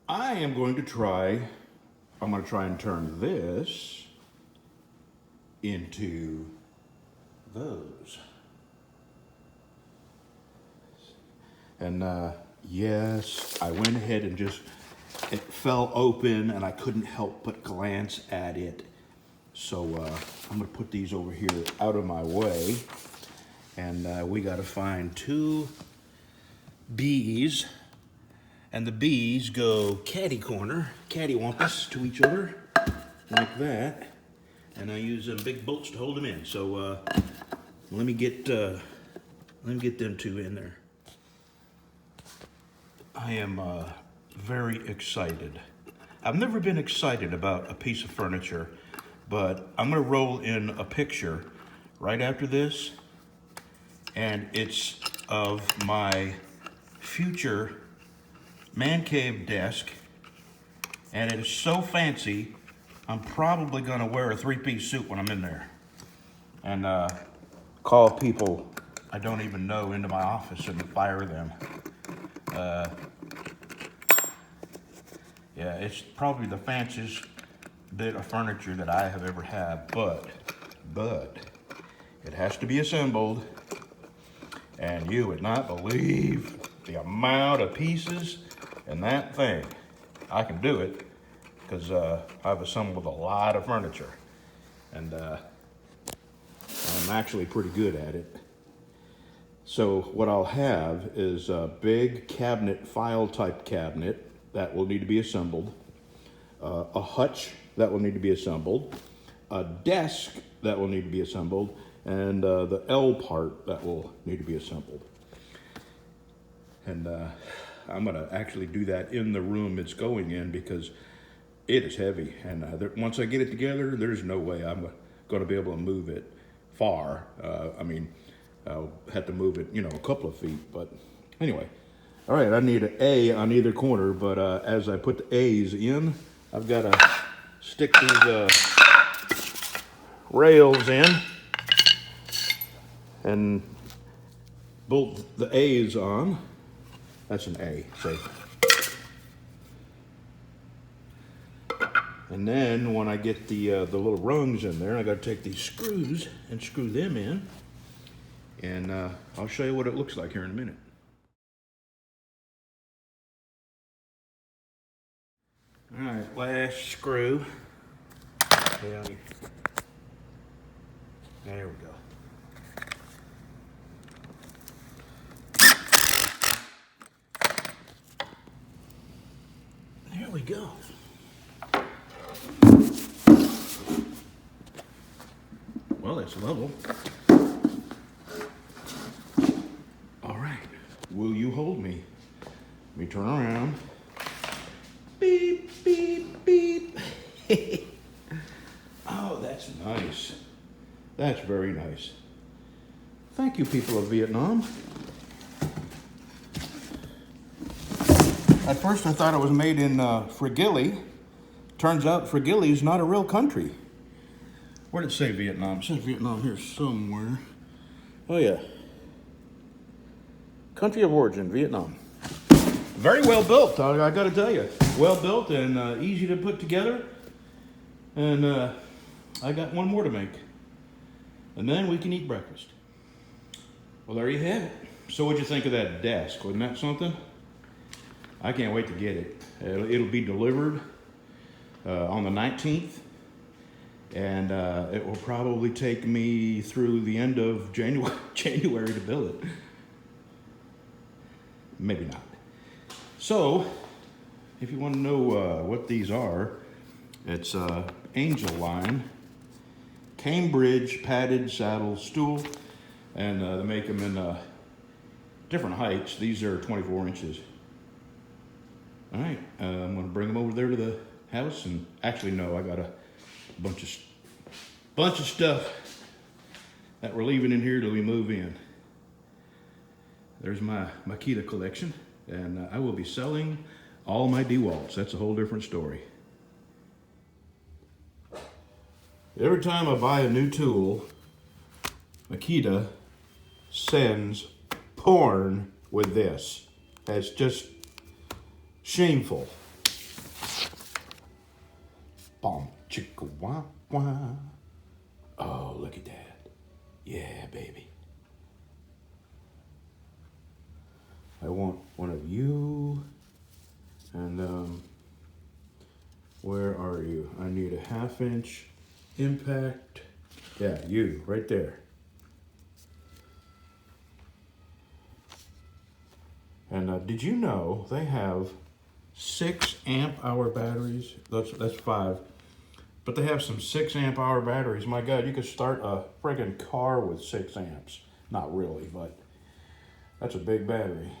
I'm going to try and turn this into those. And yes, I went ahead and it fell open and I couldn't help but glance at it. So I'm gonna put these over here out of my way. And we gotta find 2 bees. And the bees go cattywampus to each other, like that. And I use them big bolts to hold them in. So let me get them 2 in there. I am very excited. I've never been excited about a piece of furniture, but I'm gonna roll in a picture right after this, and it's of my future man cave desk, and it is so fancy, I'm probably gonna wear a 3-piece suit when I'm in there, and call people I don't even know into my office and fire them. Yeah, it's probably the fanciest bit of furniture that I have ever had, but it has to be assembled, and you would not believe the amount of pieces in that thing. I can do it because I've assembled a lot of furniture, and I'm actually pretty good at it. So what I'll have is a big cabinet, file type cabinet that will need to be assembled, a hutch that will need to be assembled, a desk that will need to be assembled, and the L part that will need to be assembled. And I'm gonna actually do that in the room it's going in because it is heavy. And once I get it together, there's no way I'm gonna be able to move it far. I'll have to move it, a couple of feet, but anyway. All right, I need an A on either corner, but as I put the A's in, I've got to stick these rails in and bolt the A's on. That's an A, say. And then when I get the little rungs in there, I got to take these screws and screw them in, and I'll show you what it looks like here in a minute. All right, last screw. There we go. There we go. Well, it's level. All right, will you hold me? Let me turn around. Beep, beep, beep. Oh, that's nice. That's very nice. Thank you, people of Vietnam. At first I thought it was made in Frigili. Turns out Frigili is not a real country. Where did it say Vietnam? It says Vietnam here somewhere. Oh yeah. Country of origin, Vietnam. Very well built, I gotta tell you. Well built and easy to put together. And I got one more to make. And then we can eat breakfast. Well, there you have it. So what'd you think of that desk? Wasn't that something? I can't wait to get it. It'll be delivered on the 19th. And it will probably take me through the end of January to build it. Maybe not. So, if you want to know what these are, it's Angel Line, Cambridge padded saddle stool, and they make them in different heights. These are 24 inches. All right, I'm gonna bring them over there to the house, and actually no, I got a bunch of stuff that we're leaving in here till we move in. There's my Makita collection, and I will be selling all my DeWalts. That's a whole different story. Every time I buy a new tool, Makita sends porn with this. That's just shameful. Bum, chicka, wah, wah. Oh, look at that. Yeah, baby. I want one of you. And where are you? I need a 1/2 inch impact. Yeah, you, right there. And did you know they have 6 amp-hour batteries? That's 5. But they have some 6 amp-hour batteries. My God, you could start a friggin' car with 6 amps. Not really, but that's a big battery.